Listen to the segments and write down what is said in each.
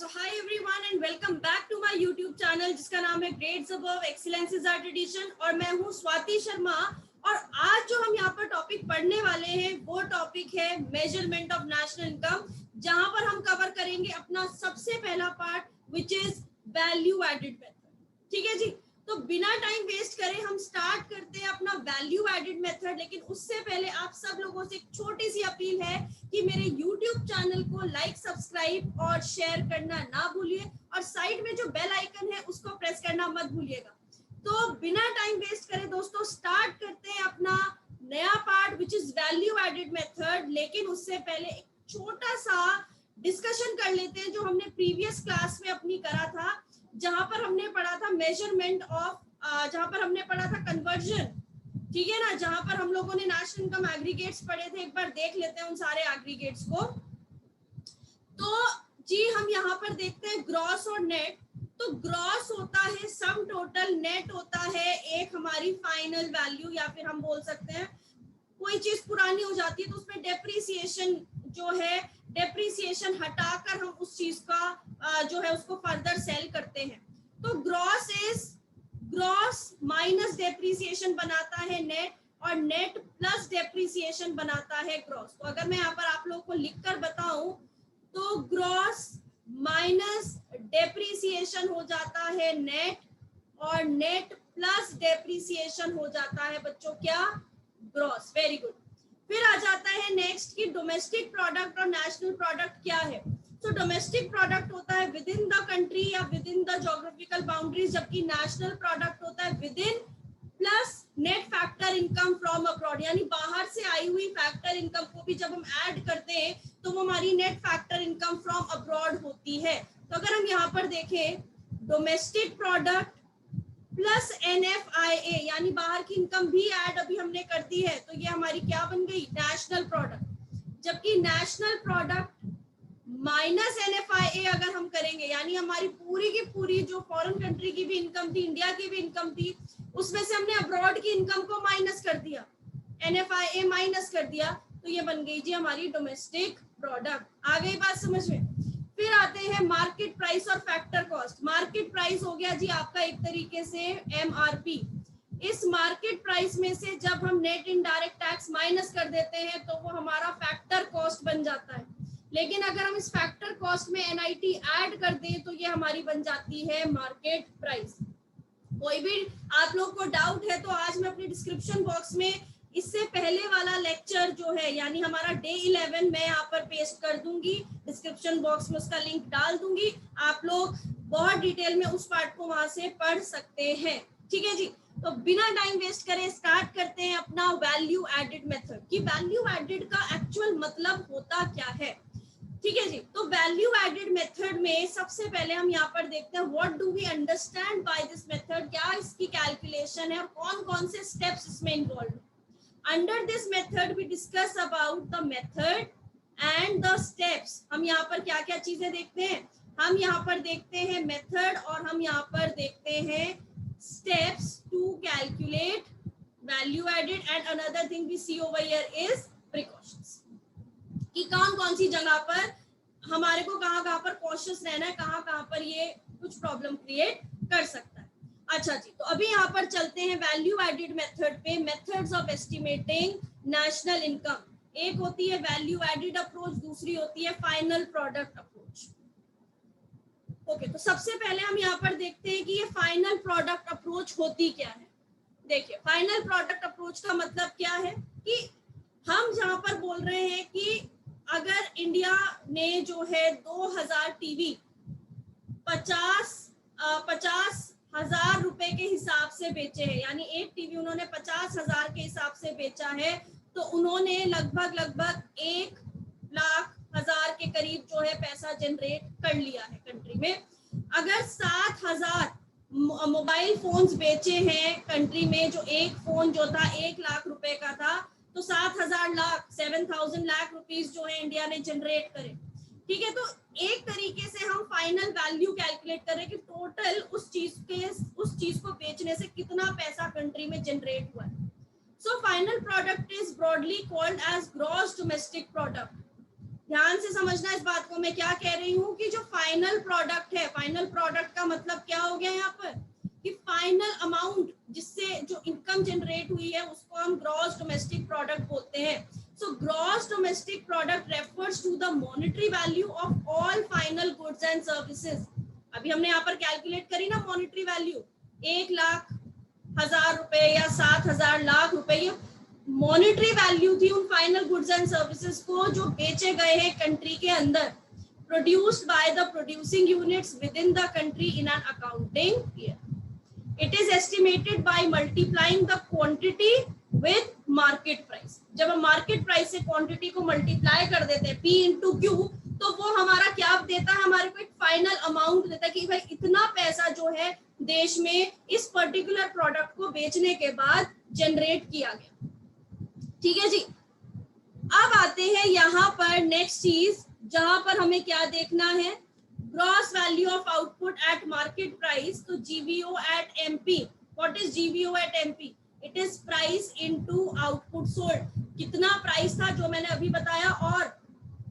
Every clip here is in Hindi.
So hi everyone and welcome back to my YouTube channel जिसका नाम है grades above excellence is our tradition और मैं हूँ स्वाति शर्मा। और आज जो हम यहाँ पर टॉपिक पढ़ने वाले हैं वो टॉपिक है मेजरमेंट ऑफ नेशनल इनकम, जहां पर हम कवर करेंगे अपना सबसे पहला part which is value added method. ठीक है जी, तो बिना टाइम वेस्ट करे हम स्टार्ट करते हैं अपना वैल्यू एडेड मेथड। लेकिन उससे पहले आप सब लोगों से एक छोटी सी अपील है कि मेरे YouTube चैनल को लाइक, सब्सक्राइब और शेयर करना ना भूलिए और साइड में जो बेल आइकन है उसको प्रेस करना मत भूलिएगा। तो बिना टाइम वेस्ट करे दोस्तों स्टार्ट करते हैं अपना नया part which is value added method. लेकिन उससे पहले एक छोटा सा डिस्कशन कर लेते हैं जो हमने प्रीवियस क्लास में अपनी करा था, जहां पर हमने पढ़ा था मेजरमेंट ऑफ, जहां पर हमने पढ़ा था कन्वर्जन। ठीक है ना, जहां पर हम लोगों ने नेशनल इनकम एग्रीगेट्स पढ़े थे। एक बार देख लेते हैं उन सारे एग्रीगेट्स को। तो जी हम यहाँ पर देखते हैं ग्रॉस और नेट। तो ग्रॉस होता है सम टोटल, नेट होता है एक हमारी फाइनल वैल्यू, या फिर हम बोल सकते हैं कोई चीज पुरानी हो जाती है तो उसमें डेप्रिसिएशन जो है, डेप्रिसिएशन हटाकर हम उस चीज का जो है उसको फर्दर सेल करते हैं। तो gross is, gross minus depreciation बनाता है नेट, और नेट प्लस डेप्रिसिएशन बनाता है ग्रॉस। तो अगर मैं यहाँ पर आप लोगों को लिखकर बताऊं तो ग्रॉस माइनस डेप्रिसिएशन हो जाता है नेट, और नेट प्लस डेप्रिसिएशन हो जाता है बच्चों क्या, ग्रॉस। Very good. फिर आ जाता है नेक्स्ट की डोमेस्टिक प्रोडक्ट और नेशनल प्रोडक्ट क्या है। तो डोमेस्टिक प्रोडक्ट होता है विद इन द कंट्री या with in the geographical boundaries, जबकि नेशनल प्रोडक्ट होता है with in plus net factor income from abroad, यानी बाहर से आई हुई फैक्टर इनकम को भी जब हम ऐड करते हैं तो वो हमारी net factor income from abroad होती है। तो अगर हम यहाँ पर देखें डोमेस्टिक प्रोडक्ट प्लस NFIA यानी बाहर की इनकम भी ऐड अभी हमने कर दी है, तो ये हमारी क्या बन गई, नेशनल प्रोडक्ट। जबकि नेशनल प्रोडक्ट माइनस NFIA अगर हम करेंगे, यानी हमारी पूरी की पूरी जो फॉरेन कंट्री की भी इनकम थी, इंडिया की भी इनकम थी, उसमें से हमने अब्रॉड की इनकम को माइनस कर दिया, NFIA माइनस कर दिया, तो ये बन गई जी हमारी डोमेस्टिक प्रोडक्ट। आ गई बात समझ में। फिर आते हैं मार्केट प्राइस और फैक्टर कॉस्ट। मार्केट प्राइस हो गया जी आपका एक तरीके से MRP। इस मार्केट प्राइस में से जब हम नेट इनडायरेक्ट टैक्स माइनस कर देते हैं तो वो हमारा फैक्टर कॉस्ट बन जाता है। लेकिन अगर हम इस फैक्टर कॉस्ट में NIT ऐड कर दें तो ये हमारी बन जाती है मार्केट प्राइस। कोई भी आप लोग को डाउट है तो आज मैं अपने डिस्क्रिप्शन बॉक्स में इससे पहले वाला लेक्चर जो है, यानी हमारा डे 11, मैं यहाँ पर पेस्ट कर दूंगी, डिस्क्रिप्शन बॉक्स में उसका लिंक डाल दूंगी। आप लोग बहुत डिटेल में उस पार्ट को वहां से पढ़ सकते हैं। ठीक है जी, तो बिना टाइम वेस्ट करे स्टार्ट करते हैं अपना वैल्यू एडेड मेथड। कि वैल्यू एडेड का एक्चुअल मतलब होता क्या है। ठीक है जी, तो वैल्यू एडेड मेथड में सबसे पहले हम यहाँ पर देखते हैं what do we understand by this method, क्या इसकी कैलकुलेशन है और कौन कौन से स्टेप्स इसमें इन्वॉल्व है। Under this method we discuss about the method and the steps। हम यहाँ पर क्या क्या चीजें देखते हैं, हम यहाँ पर देखते हैं मेथड और हम यहाँ पर देखते हैं steps to calculate value added, and another thing we see over here is precautions। कि कौन कौन सी जगह पर हमारे को कहाँ पर कॉशियस रहना है, कहाँ पर ये कुछ प्रॉब्लम क्रिएट कर सकता है। अच्छा जी, तो अभी यहाँ पर चलते हैं वैल्यू एडेड मेथड पे। Methods of estimating national income. एक होती है वैल्यू एडेड अप्रोच, दूसरी होती है फाइनल प्रोडक्ट अप्रोच। ओके, तो सबसे पहले हम यहाँ पर देखते हैं कि ये फाइनल प्रोडक्ट अप्रोच होती क्या है। देखिए फाइनल प्रोडक्ट अप्रोच का मतलब क्या है कि हम जहाँ पर बोल रहे हैं कि अगर इंडिया ने जो है 2000 टीवी 50,000 रुपए के हिसाब से बेचे हैं, यानी एक टीवी उन्होंने 50,000 के हिसाब से बेचा है, तो उन्होंने लगभग 1,00,000 के करीब जो है पैसा जनरेट कर लिया है कंट्री में। अगर 7,000 मोबाइल फोन्स बेचे हैं कंट्री में, जो एक फोन जो था 1,00,000 रुपए का था, तो 7,000 लाख रुपीस जो है इंडिया ने जनरेट करे। ठीक है, तो एक तरीके से हम फाइनल वैल्यू कैलकुलेट करें कि टोटल उस चीज को बेचने से कितना पैसा कंट्री में जनरेट हुआ है। So final product is broadly called as gross domestic product. ध्यान से समझना इस बात को, मैं क्या कह रही हूँ कि जो फाइनल फाइनल प्रोडक्ट है, फाइनल प्रोडक्ट का मतलब क्या हो गया यहाँ पर कि फाइनल अमाउंट जिससे जो इनकम जनरेट हुई है उसको हम ग्रॉस डोमेस्टिक प्रोडक्ट बोलते हैं. So gross domestic product refers to the monetary value of all final goods and services. अभी हमने यहाँ पर कैलकुलेट करी ना मॉनेटरी वैल्यू, 1,00,000 रुपए या 7,000 लाख रुपए, ये मॉनेटरी वैल्यू थी उन फाइनल गुड्स एंड सर्विसेज को जो बेचे गए हैं कंट्री के अंदर, produced by the producing units within the country in an accounting year. It is estimated by multiplying the quantity with market price. जब हम market price से quantity को multiply कर देते हैं P into Q, तो वो हमारा क्या देता है, हमारे को एक फाइनल अमाउंट देता है कि भाई इतना पैसा जो है देश में इस पर्टिकुलर प्रोडक्ट को बेचने के बाद जनरेट किया गया. ठीक है जी. अब आते हैं यहाँ पर नेक्स्ट चीज जहां पर हमें क्या देखना है, gross value of output at market price. तो GVO at MP, what is GVO at MP? It is price into output sold. कितना प्राइस था जो मैंने अभी बताया और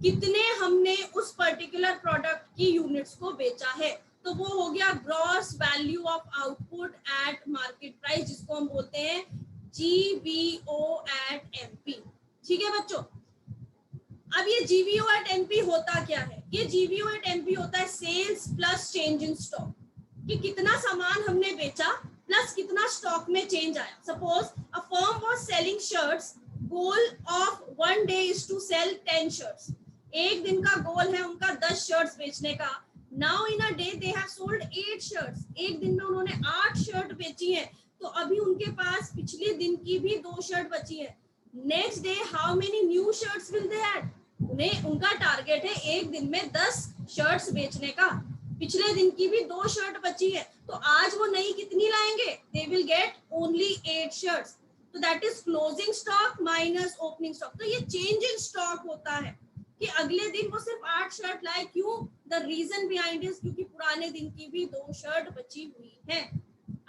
कितने हमने उस पर्टिकुलर प्रोडक्ट की यूनिट्स को बेचा है, तो वो हो गया gross value of output at market price, जिसको हम बोलते हैं जीवीओ एट एमपी. ठीक है बच्चों. अब ये जीवीओ एट एमपी होता क्या है? ये जीवीओ एट एमपी होता है sales plus change in stock, कि कितना सामान हमने बेचा प्लस कितना स्टॉक में चेंज आया. Suppose a firm was selling shirts, goal of one day is to sell 10 shirts. एक दिन का गोल है उनका 10 शर्ट्स बेचने का. Now in a day they have sold 8 shirts. एक दिन में उन्होंने 8 शर्ट बेची है, तो अभी उनके पास पिछले दिन की भी 2 शर्ट बची है. Next day how many new shirts will they add? उन्हें उनका टारगेट है एक दिन में 10 शर्ट्स बेचने का. पिछले दिन की भी 2 शर्ट बची है, तो आज वो नई कितनी लाएंगे? They will get only 8 shirts. तो that is closing stock minus opening stock. तो ये चेंज इन स्टॉक होता है कि अगले दिन वो सिर्फ 8 शर्ट लाए. क्यों? द रीजन बिहाइंड इज क्योंकि पुराने दिन की भी 2 शर्ट बची हुई है.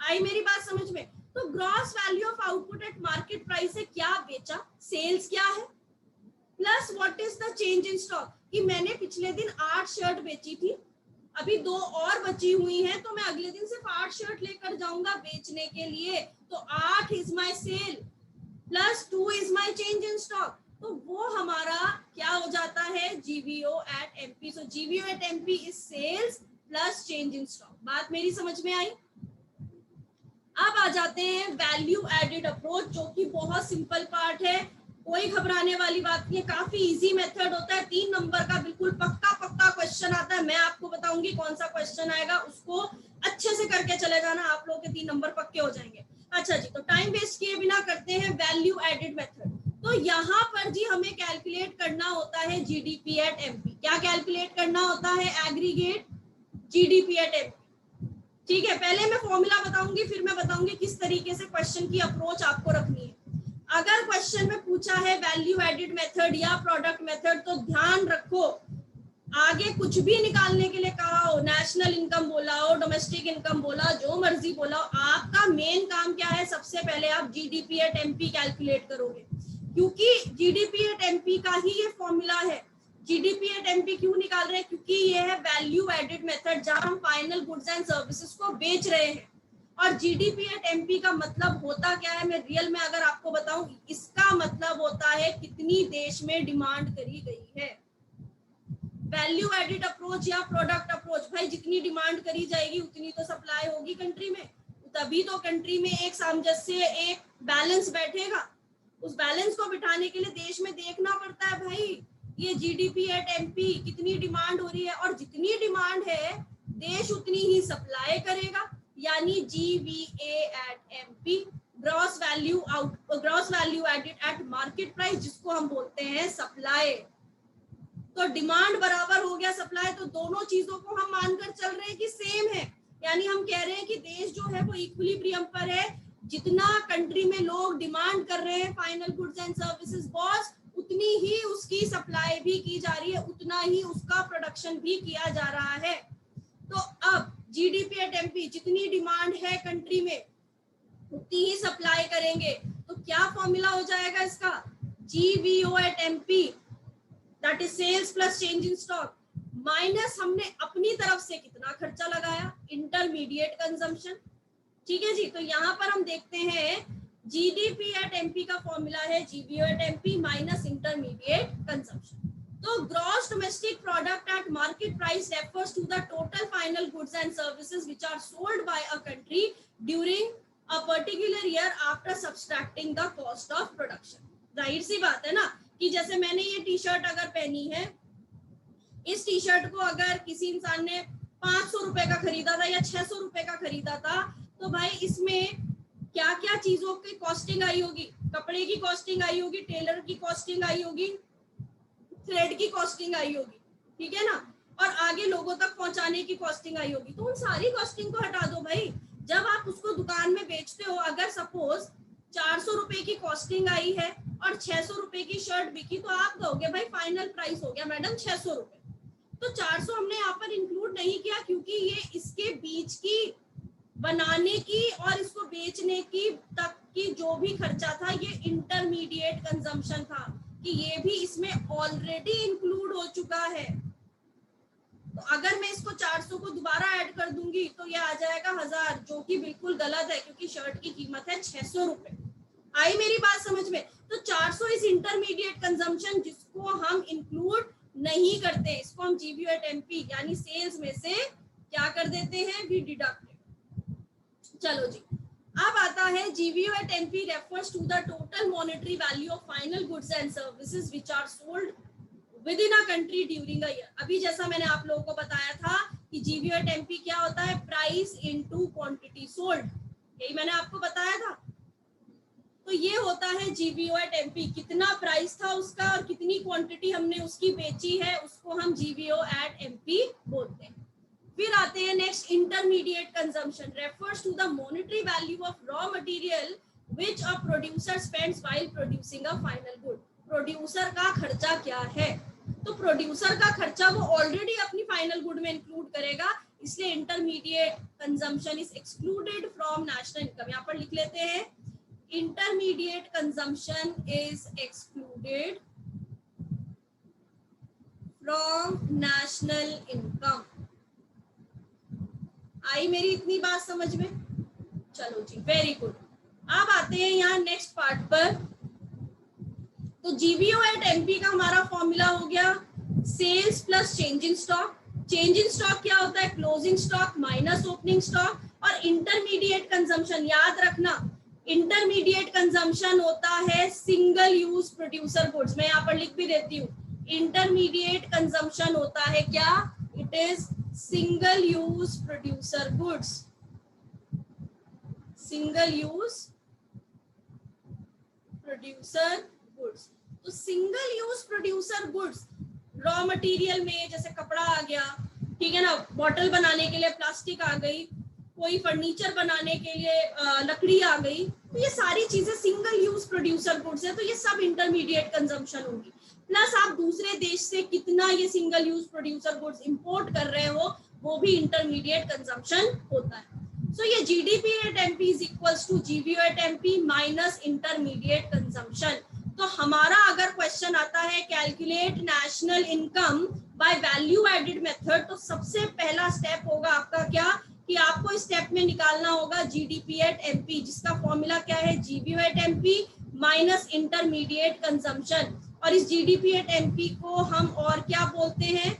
आई मेरी बात समझ में? तो gross value of output at market price से क्या बेचा, सेल्स क्या है, plus what is the change in stock, कि मैंने पिछले दिन 8 शर्ट बेची थी, अभी 2 और बची हुई हैं, तो मैं अगले दिन सिर्फ 8 शर्ट लेकर जाऊंगा बेचने के लिए. तो 8 is my sale plus 2 is my change in stock. तो वो हमारा क्या हो जाता है, GVO at MP. So GVO at MP is sales plus change in stock. बात मेरी समझ में आई? अब आ जाते हैं वैल्यू एडेड अप्रोच, जो कि बहुत सिंपल पार्ट है, कोई घबराने वाली बात नहीं है, काफी इजी मेथड होता है. 3 नंबर का बिल्कुल पक्का क्वेश्चन आता है. मैं आपको बताऊंगी कौन सा क्वेश्चन आएगा, उसको अच्छे से करके चले जाना, आप लोगों के 3 नंबर पक्के हो जाएंगे. अच्छा जी, तो टाइम वेस्ट किए बिना करते हैं वैल्यू एडेड मेथड. तो यहाँ पर जी हमें कैलकुलेट करना होता है जीडीपी एट एमपी. क्या कैलकुलेट करना होता है? Aggregate GDP at MP. ठीक है, पहले मैं फॉर्मूला बताऊंगी, फिर मैं बताऊंगी किस तरीके से क्वेश्चन की अप्रोच आपको रखनी है. अगर क्वेश्चन में पूछा है वैल्यू एडेड मेथड या प्रोडक्ट मेथड, तो ध्यान रखो आगे कुछ भी निकालने के लिए कहा हो, नेशनल इनकम बोला हो, डोमेस्टिक इनकम बोला, जो मर्जी बोला हो, आपका मेन काम क्या है? सबसे पहले आप जीडीपी एट एमपी कैलकुलेट करोगे, क्योंकि जीडीपी एट एमपी का ही ये फॉर्मूला है. जीडीपी एट एमपी क्यों निकाल रहे हैं? क्योंकि ये है वैल्यू एडेड मेथड, जहां हम फाइनल गुड्स एंड सर्विसेज को बेच रहे हैं. और जीडीपी एट एमपी का मतलब होता क्या है, मैं रियल में अगर आपको बताऊं, इसका मतलब होता है कितनी देश में डिमांड करी गई है. वैल्यू एडेड अप्रोच या प्रोडक्ट अप्रोच, भाई जितनी डिमांड करी जाएगी उतनी तो सप्लाई होगी कंट्री में, तभी तो कंट्री में एक सामंजस्य, एक बैलेंस बैठेगा. उस बैलेंस को बिठाने के लिए देश में देखना पड़ता है भाई ये जीडीपी एट एमपी कितनी डिमांड हो रही है, और जितनी डिमांड है देश उतनी ही सप्लाई करेगा, यानी GVA at MP, gross value added at market price, जिसको हम बोलते हैं सप्लाई. तो डिमांड बराबर हो गया सप्लाई, तो दोनों चीजों को हम मानकर चल रहे हैं कि सेम है, यानी हम कह रहे हैं कि देश जो है वो इक्विलिब्रियम पर है. जितना कंट्री में लोग डिमांड कर रहे हैं final goods and services boss, उतनी ही उसकी सप्लाई भी की जा रही है, उतना ही उसका प्रोडक्शन भी किया जा रहा है. तो अब जीडीपी एट एमपी, जितनी डिमांड है कंट्री में उतनी ही सप्लाई करेंगे. तो क्या फॉर्मूला हो जाएगा इसका? GVO at MP, that is sales plus change in stock, minus हमने अपनी तरफ से कितना खर्चा लगाया, इंटरमीडिएट कंजम्पशन। ठीक है जी, तो यहाँ पर हम देखते हैं जीडीपी एट एमपी का फॉर्मूला है GBO at MP minus intermediate consumption. तो gross domestic product at market price refers to the total final goods and services which are sold by a country during a particular year after subtracting the cost of production. जाहिर सी बात है ना कि जैसे मैंने ये टी शर्ट अगर पहनी है, इस टी शर्ट को अगर किसी इंसान ने 500 रुपए का खरीदा था या 600 रुपए का खरीदा था, तो भाई इसमें क्या क्या चीजों की कॉस्टिंग आई होगी, कपड़े की कॉस्टिंग आई होगी, टेलर की कॉस्टिंग आई होगी, थ्रेड की कॉस्टिंग आई होगी, ठीक है ना, और आगे लोगों तक पहुंचाने की कॉस्टिंग आई होगी। तो उन सारी कॉस्टिंग को हटा दो भाई। जब आप उसको दुकान में बेचते हो, अगर सपोज 400 रुपए की कॉस्टिंग आई है और 600 रुपए की शर्ट बिकी, तो आप कहोगे भाई फाइनल प्राइस हो गया मैडम 600 रुपए। तो 400 हमने यहाँ पर इंक्लूड नहीं किया क्योंकि ये इसके बीच की बनाने की और इसको बेचने की तक की जो भी खर्चा था, ये इंटरमीडिएट कंजम्पशन था, कि ये भी इसमें ऑलरेडी इंक्लूड हो चुका है। तो अगर मैं इसको 400 को दोबारा ऐड कर दूंगी तो ये आ जाएगा 1000, जो कि बिल्कुल गलत है क्योंकि शर्ट की कीमत है 600 रुपए। आई मेरी बात समझ में? तो 400 इज इंटरमीडिएट कंजम्पशन जिसको हम इंक्लूड नहीं करते, इसको हम जीबीओ एट एमपी यानी सेल्स में से क्या कर देते हैं, वी डिडक्ट। चलो जी, अब आता है GBO at MP refers to the total monetary value of final goods and services which are sold within a country during a year. अभी जैसा मैंने आप लोगों को बताया था कि जीबीओ एट एमपी क्या होता है, प्राइस इनटू क्वांटिटी सोल्ड, यही मैंने आपको बताया था। तो ये होता है जीबीओ एट एमपी, कितना प्राइस था उसका और कितनी क्वांटिटी हमने उसकी बेची है, उसको हम जीबीओ एट एमपी बोलते हैं। फिर आते हैं next, intermediate consumption refers to the monetary value of raw material which a producer spends while producing a final good. Producer का खर्चा क्या है, तो प्रोड्यूसर का खर्चा वो ऑलरेडी अपनी फाइनल गुड में इंक्लूड करेगा, इसलिए intermediate consumption is excluded from national income. यहाँ पर लिख लेते हैं, intermediate consumption is excluded from national income. आई मेरी इतनी बात समझ में? चलो जी, वेरी गुड। अब आते हैं यहाँ नेक्स्ट पार्ट पर। तो जीबीओ एट एमपी का हमारा फॉर्मूला हो गया sales plus change in stock. Change in stock क्या होता है, closing stock minus opening stock. और इंटरमीडिएट कंजम्पशन याद रखना, इंटरमीडिएट कंजम्पशन होता है सिंगल यूज प्रोड्यूसर गुड्स। मैं यहाँ पर लिख भी देती हूँ, इंटरमीडिएट कंजम्पशन होता है क्या, it is single use producer goods. Single use producer goods. तो single use producer goods raw material में जैसे कपड़ा आ गया, ठीक है ना, बॉटल बनाने के लिए प्लास्टिक आ गई, कोई फर्नीचर बनाने के लिए लकड़ी आ गई, तो ये सारी चीजें सिंगल यूज प्रोड्यूसर गुड्स है, तो ये सब इंटरमीडिएट कंजम्पशन होगी। प्लस आप दूसरे देश से कितना ये single use producer goods import कर रहे हो, वो भी इंटरमीडिएट कंजम्पशन होता है। सो ये GDP at MP is equals to GVO at MP minus intermediate consumption. तो हमारा अगर क्वेश्चन आता है calculate national income by value added method, तो सबसे पहला स्टेप होगा आपका क्या, कि आपको इस स्टेप में निकालना होगा जीडीपी एट एमपी, जिसका फॉर्मूला क्या है, GBO at MP minus intermediate consumption. और इस जीडीपी एट एमपी को हम और क्या बोलते हैं,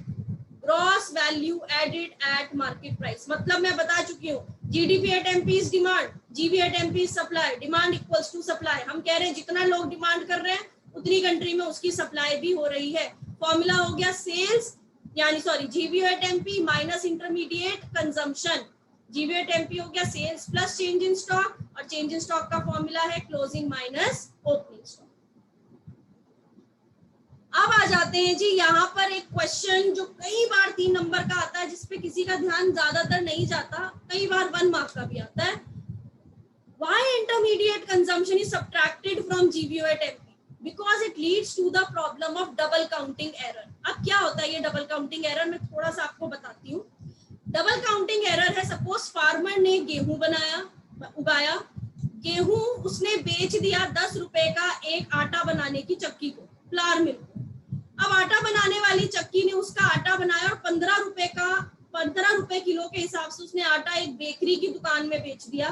gross value added at market price. मतलब मैं बता चुकी हूँ, GDP at MP is demand, GV at MP is supply, demand equals to supply. हम कह रहे हैं जितना लोग डिमांड कर रहे हैं उतनी कंट्री में उसकी सप्लाई भी हो रही है। फॉर्मूला हो गया सेल्स यानी sorry GVO at MP minus intermediate consumption. GVO at MP हो गया sales plus change in stock, और चेंज इन स्टॉक का फॉर्मूला है क्लोजिंग माइनस ओपनिंग स्टॉक। अब आ जाते हैं जी यहाँ पर एक क्वेश्चन जो कई बार 3 नंबर का आता है, जिसपे किसी का ध्यान ज्यादातर नहीं जाता, कई बार 1 मार्क का भी आता है। Why intermediate consumption is subtracted from GBO at MP? Because it leads to the problem of double counting error. अब क्या होता है ये डबल काउंटिंग एरर, मैं थोड़ा सा आपको बताती हूँ। डबल काउंटिंग एरर है, सपोज फार्मर ने गेहूं उगाया, गेहूं उसने बेच दिया 10 रुपए का एक आटा बनाने की चक्की को, फ्लावर मिल। अब आटा बनाने वाली चक्की ने उसका आटा बनाया और 15 रुपए का 15 रुपए किलो के हिसाब से उसने आटा एक बेकरी की दुकान में बेच दिया।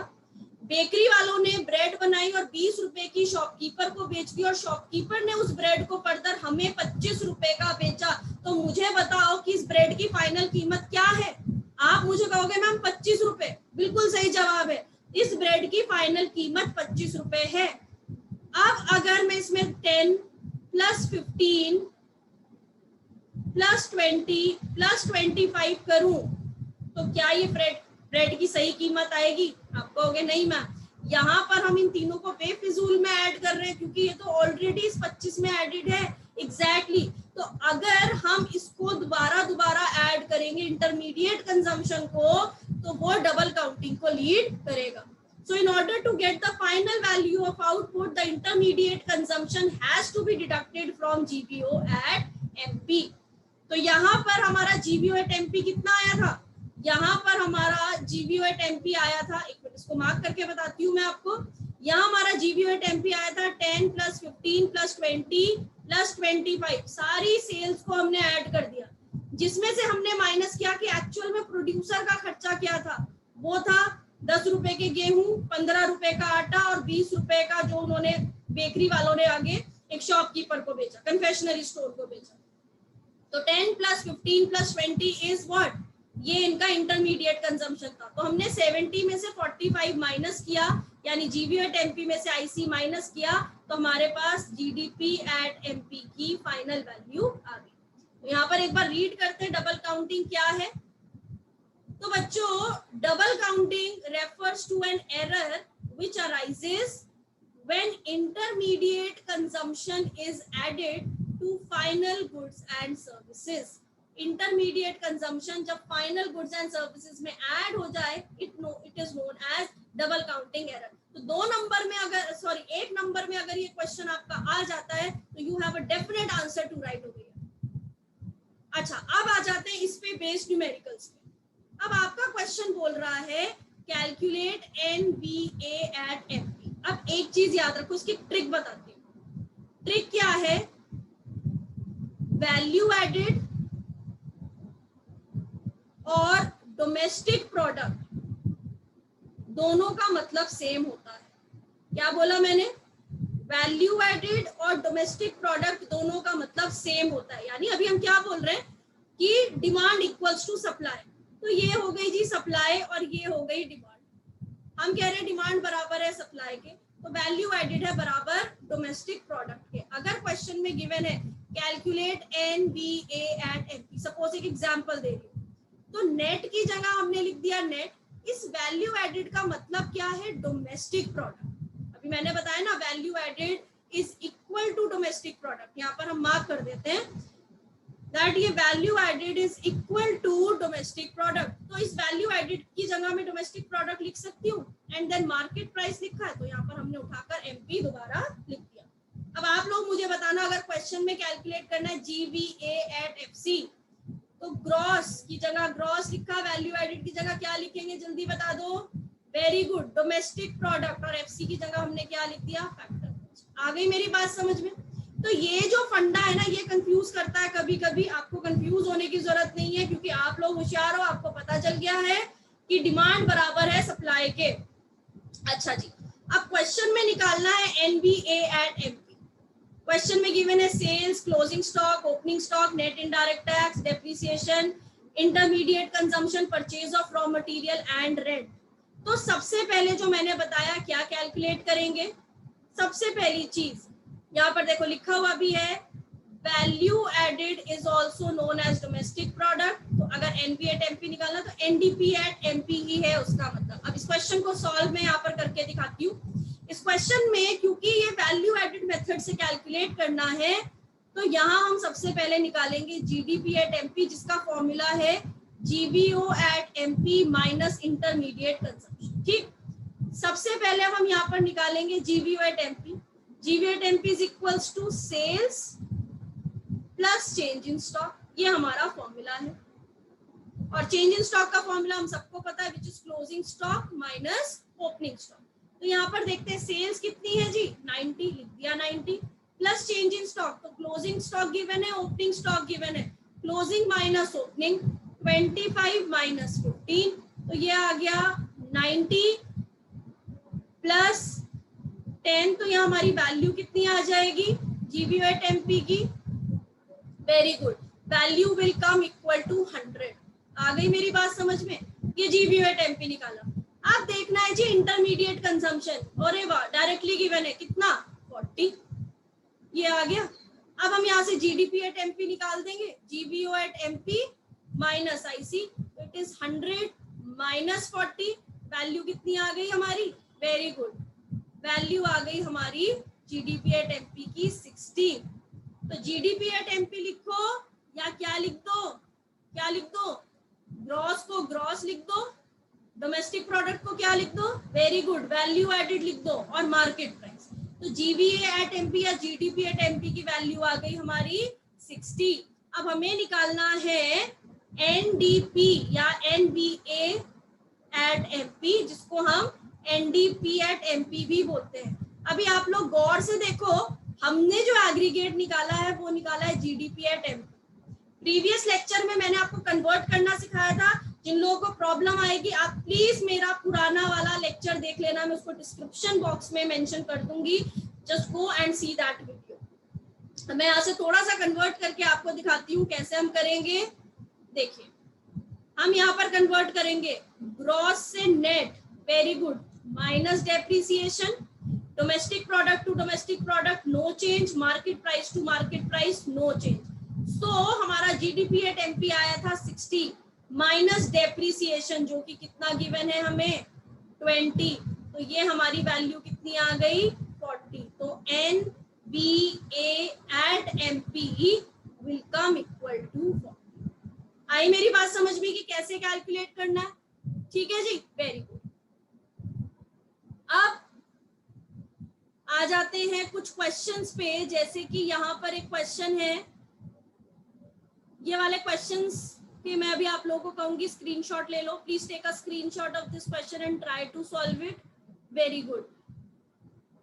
बेकरी वालों ने ब्रेड बनाई और 20 रुपए की शॉपकीपर को बेच दी और शॉपकीपर ने उस ब्रेड को फर्दर हमें 25 रुपए का बेचा। तो मुझे बताओ कि इस ब्रेड की फाइनल कीमत क्या है? आप मुझे कहोगे मैम 25 रुपए, बिल्कुल सही जवाब है। इस ब्रेड की फाइनल कीमत 25 रुपए है। अब अगर मैं इसमें 10 प्लस 15 प्लस 20 प्लस 25 करूं तो क्या ये ब्रेड की सही कीमत आएगी? आप कहोगे नहीं मैम, यहाँ पर हम इन तीनों को बेफिजूल में ऐड कर रहे हैं क्योंकि ये तो ऑलरेडी इस 25 में एडेड है। एग्जैक्टली तो अगर हम इसको दोबारा ऐड करेंगे इंटरमीडिएट कंजम्पशन को तो वो डबल काउंटिंग को लीड करेगा। So in order to get the final value of output, the intermediate consumption has to be deducted from GVO at MP. तो यहाँ पर हमारा GVO at MP कितना आया था? यहाँ पर हमारा GVO at MP आया था, एक मिनट इसको मार्क करके बताती हूँ मैं आपको। यहाँ हमारा GVO at MP आया था 10 प्लस 15 प्लस 20 प्लस 25, सारी सेल्स को हमने ऐड कर दिया, जिसमें से हमने माइनस किया कि एक्चुअल में प्रोड्यूसर का खर्चा क्या था। वो था 10 रुपए के गेहूं, 15 रुपए का आटा और 20 रुपए का जो उन्होंने बेकरी वालों ने आगे एक शॉपकीपर को बेचा, कन्फेक्शनरी स्टोर को बेचा। तो 10 प्लस 15 प्लस 20 इज व्हाट? ये इनका इंटरमीडिएट कंजम्पशन था। तो हमने 70 में से 45 माइनस किया, यानी जीवीओ एट एमपी में से आईसी माइनस किया, तो हमारे पास जीडीपी एट एमपी की फाइनल वैल्यू आ गई। तो यहाँ पर एक बार रीड करते हैं डबल काउंटिंग क्या है। तो बच्चों, double counting refers to an error which arises when intermediate consumption is added to final goods and services. Intermediate consumption जब final goods and services में add हो जाए, it is known as double counting error. तो एक नंबर में अगर ये क्वेश्चन आपका आ जाता है तो you have a definite answer to write over here. अच्छा, अब आ जाते हैं इस पे बेस्ड न्यूमेरिकल्स पे। अब आपका क्वेश्चन बोल रहा है कैलकुलेट एनवीए एट एमपी। अब एक चीज याद रखो, उसकी ट्रिक बताती हूँ। ट्रिक क्या है? वैल्यू एडेड और डोमेस्टिक प्रोडक्ट दोनों का मतलब सेम होता है। क्या बोला मैंने? वैल्यू एडेड और डोमेस्टिक प्रोडक्ट दोनों का मतलब सेम होता है। यानी अभी हम क्या बोल रहे हैं कि डिमांड इक्वल्स टू सप्लाई। तो ये हो गई जी सप्लाई और ये हो गई डिमांड। हम कह रहे हैं डिमांड बराबर है सप्लाई के, तो वैल्यू एडेड है बराबर डोमेस्टिक प्रोडक्ट के। अगर क्वेश्चन में गिवन है calculate NVA at MP, suppose एक एग्जांपल दे रही हूँ, तो नेट की जगह हमने लिख दिया नेट। इस वैल्यू एडेड का मतलब क्या है? Domestic product. अभी मैंने बताया ना, value added is equal to domestic product. यहाँ पर हम मार्क कर देते हैं दैट ये value added is equal to domestic product. तो इस वैल्यू एडेड की जगह में डोमेस्टिक प्रोडक्ट लिख सकती हूँ, एंड देन मार्केट प्राइस लिखा है तो यहाँ पर हमने उठाकर एमपी दोबारा लिख दिया। अब आप लोग मुझे बताना, अगर क्वेश्चन में कैलकुलेट करना है जीवीए एट एफसी, तो ग्रॉस की जगह ग्रॉस लिखा, वैल्यू एडेड की जगह क्या लिखेंगे? जल्दी बता दो। Very good, domestic product. और एफसी की जगह हमने क्या लिख दिया? फैक्टर। आ गई मेरी बात समझ में? तो ये जो फंडा है ना, ये कंफ्यूज करता है कभी कभी। आपको कंफ्यूज होने की जरूरत नहीं है क्योंकि आप लोग होशियार हो, आपको पता चल गया है कि डिमांड बराबर है सप्लाई के। अच्छा जी, अब क्वेश्चन में निकालना है एनवीए एट एमपी। क्वेश्चन में गिवन है sales, closing stock, opening stock, net indirect tax, depreciation, intermediate consumption, purchase of raw material and rent. तो सबसे पहले जो मैंने बताया, क्या कैलकुलेट करेंगे? सबसे पहली चीज यहाँ पर देखो लिखा हुआ भी है, value added is also known as domestic product. तो अगर एनपी एट एमपी निकालना तो एनडीपी एट एमपी ही है उसका मतलब। अब इस क्वेश्चन को सॉल्व मैं यहाँ पर करके दिखाती हूँ। इस क्वेश्चन में क्योंकि ये वैल्यू एडेड मेथड से कैलकुलेट करना है, तो यहाँ हम सबसे पहले निकालेंगे जीडीपी एट एमपी, जिसका फॉर्मूला है GVO at MP minus intermediate consumption. ठीक, सबसे पहले हम यहाँ पर निकालेंगे GVO at MP. GVO at MP is equals to sales plus change in stock. ये हमारा फॉर्मूला है, और चेंज इन स्टॉक का फॉर्मूला हम सबको पता है, which is closing stock minus opening stock. तो यहाँ पर देखते हैं सेल्स कितनी है जी, 90, लिख दिया 90, प्लस चेंज इन स्टॉक। तो क्लोजिंग स्टॉक गिवन है, ओपनिंग स्टॉक गिवन है, क्लोजिंग माइनस ओपनिंग, 25 माइनस 15, तो ये आ गया 90 प्लस 10, तो यहाँ हमारी वैल्यू कितनी आ जाएगी जीबीओ एट एमपी की? Very good, value will come equal to 100। आ गई मेरी बात समझ में? ये जीबीओ एट एमपी निकाला। आप देखना है जी इंटरमीडिएट कंजम्पशन, अरे वाह डायरेक्टली गिवन है, कितना 40, ये आ गया। अब हम यहाँ से जीडीपी एट एमपी निकाल देंगे, GVO at MP minus IC, it is 100 minus 40, value कितनी आ गई हमारी? वेरी गुड, वैल्यू आ गई हमारी जीडीपी एट एमपी की 60। तो जीडीपी एट एमपी लिखो या क्या लिख दो? क्या लिख दो? ग्रॉस को ग्रॉस लिख दो, डोमेस्टिक प्रोडक्ट को क्या लिख दो? वेरी गुड, वैल्यू एडेड लिख दो और मार्केट प्राइस। तो जीवीए एट एमपी या जीडीपी एट एमपी की वैल्यू आ गई हमारी 60। अब हमें निकालना है एनडीपी या एनबीए एट एमपी, जिसको हम एनडीपी एट एमपी भी बोलते हैं। अभी आप लोग गौर से देखो, हमने जो एग्रीगेट निकाला है वो निकाला है GDP at MP. Previous lecture में मैंने आपको कन्वर्ट करना सिखाया था। जिन लोगों को प्रॉब्लम आएगी आप प्लीज मेरा पुराना वाला लेक्चर देख लेना, मैं उसको डिस्क्रिप्शन बॉक्स में मेंशन कर दूंगी, just go and see that video. मैं यहाँ से थोड़ा सा कन्वर्ट करके आपको दिखाती हूँ कैसे हम करेंगे। देखिए हम यहाँ पर कन्वर्ट करेंगे ग्रॉस से net, very good, minus depreciation, domestic product to domestic product no change, market price to market price no change. So हमारा जीडीपी एट एमपी आया था 60 माइनस डेप्रिसिएशन, जो कि कितना गिवन है हमें 20, तो ये हमारी वैल्यू कितनी आ गई 40। तो N B A at MP will come equal to 40। आई मेरी बात समझ में कि कैसे कैलकुलेट करना है? ठीक है जी, वेरी गुड। अब आ जाते हैं कुछ क्वेश्चंस पे, जैसे कि यहाँ पर एक क्वेश्चन है, ये वाले क्वेश्चंस कि मैं अभी आप लोगों को कहूंगी स्क्रीनशॉट ले लो, please take a screenshot of this question and try to solve it. Very good.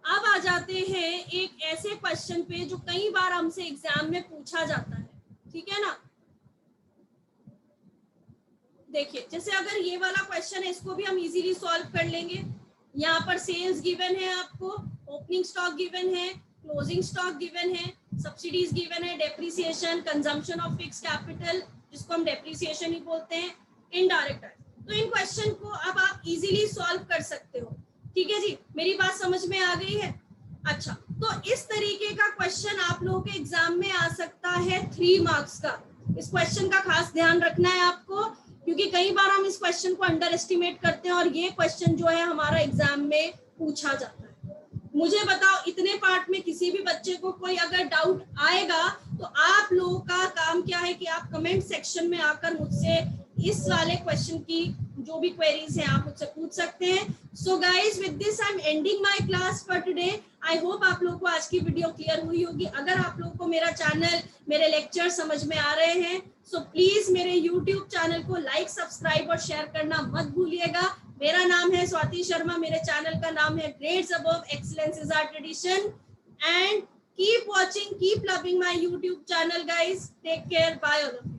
अब आ जाते हैं एक ऐसे क्वेश्चन पे जो कई बार हमसे एग्जाम में पूछा जाता है, ठीक है ना? देखिए जैसे अगर ये वाला क्वेश्चन है, इसको भी हम इजीली सॉल्व कर लेंगे। यहाँ पर सेल्स गिवन है आपको, ओपनिंग स्टॉक गिवन है, क्लोजिंग स्टॉक गिवन है, सब्सिडीज गिवन है, depreciation, consumption of fix capital जिसको हम डेप्रिसिएशन ही बोलते हैं, इनडायरेक्ट टैक्स। तो इन क्वेश्चन को अब आप इजीली सॉल्व कर सकते हो। ठीक है जी, मेरी बात समझ में आ गई है? अच्छा, तो इस तरीके का क्वेश्चन आप लोगों के एग्जाम में आ सकता है 3 मार्क्स का। इस क्वेश्चन का खास ध्यान रखना है आपको, क्योंकि कई बार हम इस क्वेश्चन को अंडर एस्टिमेट करते हैं और ये क्वेश्चन जो है हमारा एग्जाम में पूछा जाता है। मुझे बताओ, इतने पार्ट में किसी भी बच्चे को कोई अगर डाउट आएगा तो आप लोगों का काम क्या है कि आप कमेंट सेक्शन में आकर मुझसे इस वाले क्वेश्चन की जो भी क्वेरीज हैं आप मुझसे पूछ सकते हैं। So guys, with this I am ending my class for today. I hope आप लोगों को आज की वीडियो क्लियर हुई होगी। अगर आप लोगों को मेरा चैनल, मेरे लेक्चर समझ में आ रहे हैं, सो प्लीज मेरे यूट्यूब चैनल को लाइक, सब्सक्राइब और शेयर करना मत भूलिएगा। मेरा नाम है स्वाति शर्मा, मेरे चैनल का नाम है grades above excellence is our tradition. And keep watching, keep loving my YouTube channel guys. Take care, bye all of you.